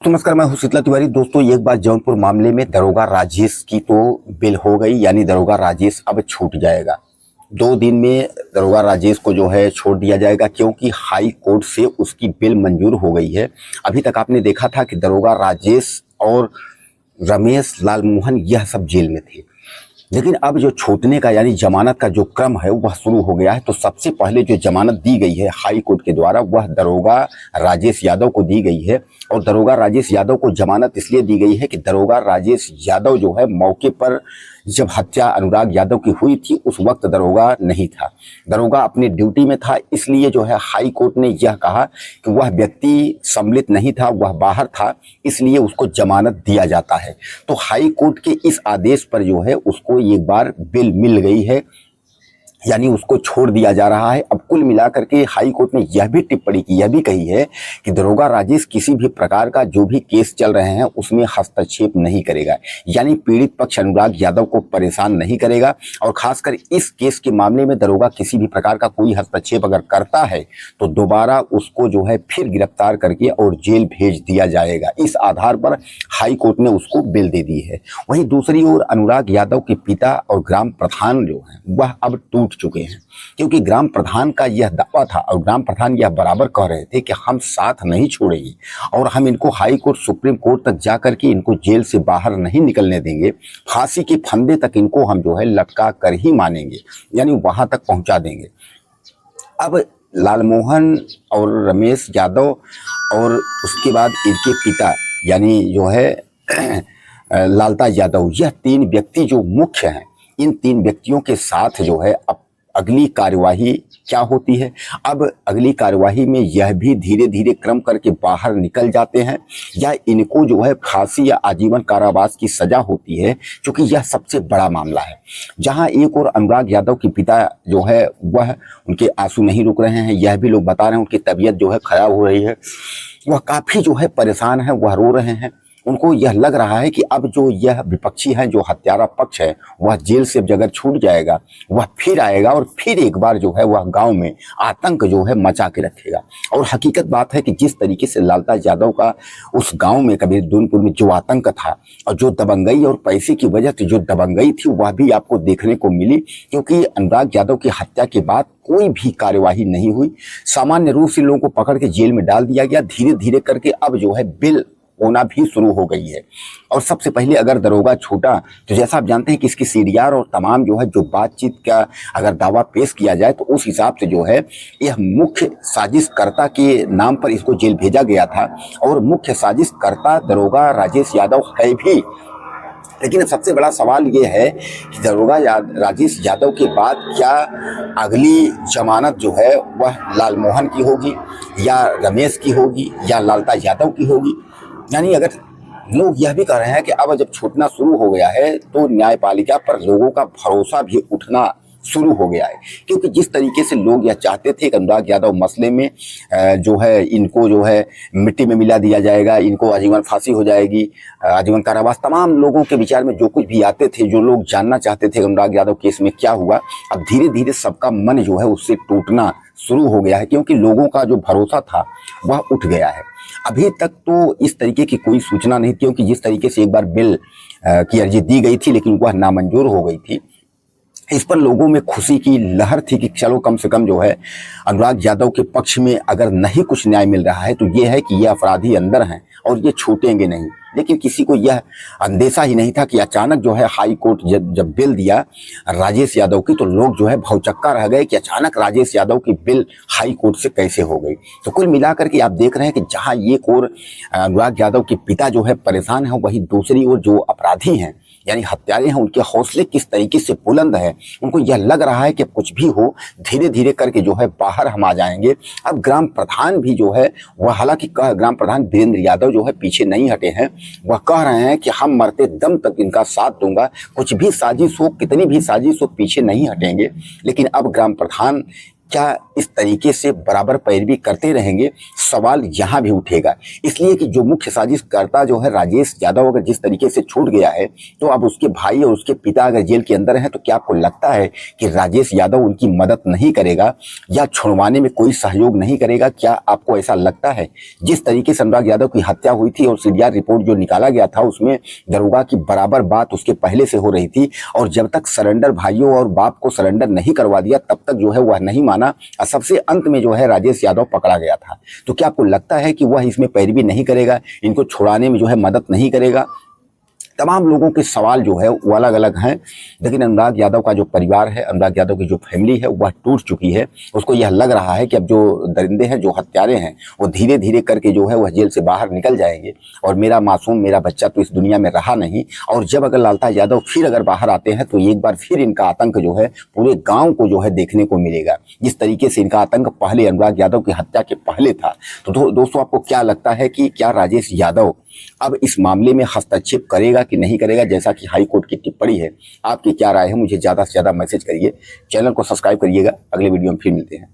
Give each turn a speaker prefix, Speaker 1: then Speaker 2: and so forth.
Speaker 1: नमस्कार, मैं हूं शीतला तिवारी। दोस्तों, एक बार जौनपुर मामले में दरोगा राजेश की तो बेल हो गई, यानी दरोगा राजेश अब छूट जाएगा। 2 दिन में दरोगा राजेश को जो है छोड़ दिया जाएगा, क्योंकि हाई कोर्ट से उसकी बेल मंजूर हो गई है। अभी तक आपने देखा था कि दरोगा राजेश और रमेश लालमोहन यह सब जेल में थे, लेकिन अब जो छूटने का यानी जमानत का जो क्रम है वह शुरू हो गया है। तो सबसे पहले जो जमानत दी गई है हाई कोर्ट के द्वारा वह दरोगा राजेश यादव को दी गई है। और दरोगा राजेश यादव को जमानत इसलिए दी गई है कि दरोगा राजेश यादव जो है मौके पर जब हत्या अनुराग यादव की हुई थी उस वक्त दरोगा नहीं था, दरोगा अपने ड्यूटी में था। इसलिए जो है हाई कोर्ट ने यह कहा कि वह व्यक्ति सम्मिलित नहीं था, वह बाहर था, इसलिए उसको जमानत दिया जाता है। तो हाई कोर्ट के इस आदेश पर जो है उसको एक बार बेल मिल गई है, यानी उसको छोड़ दिया जा रहा है। अब कुल मिलाकर के हाई कोर्ट ने यह भी टिप्पणी की, यह भी कही है कि दरोगा राजेश किसी भी प्रकार का जो भी केस चल रहे हैं उसमें हस्तक्षेप नहीं करेगा, यानी पीड़ित पक्ष अनुराग यादव को परेशान नहीं करेगा। और खासकर इस केस के मामले में दरोगा किसी भी प्रकार का कोई हस्तक्षेप अगर करता है तो दोबारा उसको जो है फिर गिरफ्तार करके और जेल भेज दिया जाएगा। इस आधार पर हाई कोर्ट ने उसको बेल दे दी है। वहीं दूसरी ओर अनुराग यादव के पिता और ग्राम प्रधान जो है वह अब टूट चुके हैं, क्योंकि ग्राम प्रधान का यह दावा था और ग्राम प्रधान यह बराबर कह रहे थे कि हम साथ नहीं छोड़ेंगे और हम इनको हाई कोर्ट सुप्रीम कोर्ट तक जाकर के इनको जेल से बाहर नहीं निकलने देंगे, फांसी के फंदे तक इनको हम जो है लटका कर ही मानेंगे, यानी वहां तक पहुंचा देंगे। अब लालमोहन और रमेश यादव और उसके बाद इनके पिता यानी जो है लालता यादव, यह 3 व्यक्ति जो मुख्य हैं, इन 3 व्यक्तियों के साथ जो है अब अगली कार्यवाही क्या होती है। अब अगली कार्यवाही में यह भी धीरे धीरे क्रम करके बाहर निकल जाते हैं या इनको जो है फांसी या आजीवन कारावास की सजा होती है, क्योंकि यह सबसे बड़ा मामला है। जहां एक और अनुराग यादव के पिता जो है वह उनके आंसू नहीं रुक रहे हैं, यह भी लोग बता रहे हैं, उनकी तबीयत जो है खराब हो रही है, वह काफी जो है परेशान है, वह रो रहे हैं। उनको यह लग रहा है कि अब जो यह विपक्षी है, जो हत्यारा पक्ष है, वह जेल से अगर छूट जाएगा वह फिर आएगा और फिर एक बार जो है वह गांव में आतंक जो है मचा के रखेगा। और हकीकत बात है कि जिस तरीके से लालता यादव का उस गांव में कबीर दूनपुर में जो आतंक था और जो दबंगई और पैसे की वजह से जो दबंगई थी वह भी आपको देखने को मिली, क्योंकि अनुराग यादव की हत्या के बाद कोई भी कार्यवाही नहीं हुई। सामान्य रूप से लोगों को पकड़ के जेल में डाल दिया गया। धीरे धीरे करके अब जो है बेल होना भी शुरू हो गई है। और सबसे पहले अगर दरोगा छूटा तो जैसा आप जानते हैं कि इसकी सीडीआर और तमाम जो है जो बातचीत का अगर दावा पेश किया जाए तो उस हिसाब से जो है यह मुख्य साजिशकर्ता के नाम पर इसको जेल भेजा गया था और मुख्य साजिशकर्ता दरोगा राजेश यादव है भी। लेकिन सबसे बड़ा सवाल ये है कि दरोगा राजेश यादव के बाद क्या अगली जमानत जो है वह लालमोहन की होगी या रमेश की होगी या लालता यादव की होगी। यानी अगर लोग यह भी कह रहे हैं कि अब जब छूटना शुरू हो गया है तो न्यायपालिका पर लोगों का भरोसा भी उठना शुरू हो गया है, क्योंकि जिस तरीके से लोग यह चाहते थे कि अनुराग यादव मसले में जो है इनको जो है मिट्टी में मिला दिया जाएगा, इनको आजीवन फांसी हो जाएगी, आजीवन कारावास, तमाम लोगों के विचार में जो कुछ भी आते थे, जो लोग जानना चाहते थे अनुराग यादव केस में क्या हुआ, अब धीरे धीरे सबका मन जो है उससे टूटना शुरू हो गया है, क्योंकि लोगों का जो भरोसा था वह उठ गया है। अभी तक तो इस तरीके की कोई सूचना नहीं थी, क्योंकि जिस तरीके से एक बार बेल की अर्जी दी गई थी लेकिन वह नामंजूर हो गई थी, इस पर लोगों में खुशी की लहर थी कि चलो कम से कम जो है अनुराग यादव के पक्ष में अगर नहीं कुछ न्याय मिल रहा है तो ये है कि ये अपराधी अंदर हैं और ये छूटेंगे नहीं। लेकिन किसी को यह अंदेशा ही नहीं था कि अचानक जो है हाई कोर्ट जब बेल दिया राजेश यादव की तो लोग जो है भौचक्का रह गए कि अचानक राजेश यादव की बेल हाई कोर्ट से कैसे हो गई। तो कुल मिलाकर के आप देख रहे हैं कि जहां एक ओर अनुराग यादव के पिता जो है परेशान है, वहीं दूसरी ओर जो अपराधी हैं यानी हत्यारे हैं उनके हौसले किस तरीके से बुलंद है। उनको यह लग रहा है कि कुछ भी हो धीरे धीरे करके जो है बाहर हम आ जाएंगे। अब ग्राम प्रधान भी जो है वह, हालांकि ग्राम प्रधान वीरेंद्र यादव जो है पीछे नहीं हटे हैं, वह कह रहे हैं कि हम मरते दम तक इनका साथ दूंगा, कुछ भी साजिश हो, कितनी भी साजिश हो, पीछे नहीं हटेंगे। लेकिन अब ग्राम प्रधान क्या इस तरीके से बराबर पैरवी करते रहेंगे, सवाल यहाँ भी उठेगा। इसलिए कि जो मुख्य साजिशकर्ता जो है राजेश यादव अगर जिस तरीके से छूट गया है, तो अब उसके भाई और उसके पिता अगर जेल के अंदर हैं, तो क्या आपको लगता है कि राजेश यादव उनकी मदद नहीं करेगा या छुड़वाने में कोई सहयोग नहीं करेगा? क्या आपको ऐसा लगता है? जिस तरीके से अनुराग यादव की हत्या हुई थी और सीडीआर रिपोर्ट जो निकाला गया था, उसमें दरोगा की बराबर बात उसके पहले से हो रही थी, और जब तक सरेंडर भाइयों और बाप को सरेंडर नहीं करवा दिया तब तक जो है वह नहीं माना, और सबसे अंत में जो है राजेश यादव पकड़ा गया था। तो क्या आपको लगता है कि वह इसमें पैरवी नहीं करेगा, इनको छुड़ाने में जो है मदद नहीं करेगा? तमाम लोगों के सवाल जो है वो अलग अलग हैं, लेकिन अनुराग यादव का जो परिवार है, अनुराग यादव की जो फैमिली है, वह टूट चुकी है। उसको यह लग रहा है कि अब जो दरिंदे हैं, जो हत्यारे हैं, वो धीरे धीरे करके जो है वह जेल से बाहर निकल जाएंगे, और मेरा मासूम, मेरा बच्चा तो इस दुनिया में रहा नहीं। और जब अगर लालता यादव फिर अगर बाहर आते हैं, तो एक बार फिर इनका आतंक जो है पूरे गाँव को जो है देखने को मिलेगा, जिस तरीके से इनका आतंक पहले अनुराग यादव की हत्या के पहले था। तो दोस्तों, आपको क्या लगता है कि क्या राजेश यादव अब इस मामले में हस्तक्षेप करेगा कि नहीं करेगा, जैसा कि हाई कोर्ट की टिप्पणी है? आपकी क्या राय है? मुझे ज़्यादा से ज़्यादा मैसेज करिए, चैनल को सब्सक्राइब करिएगा। अगले वीडियो में फिर मिलते हैं।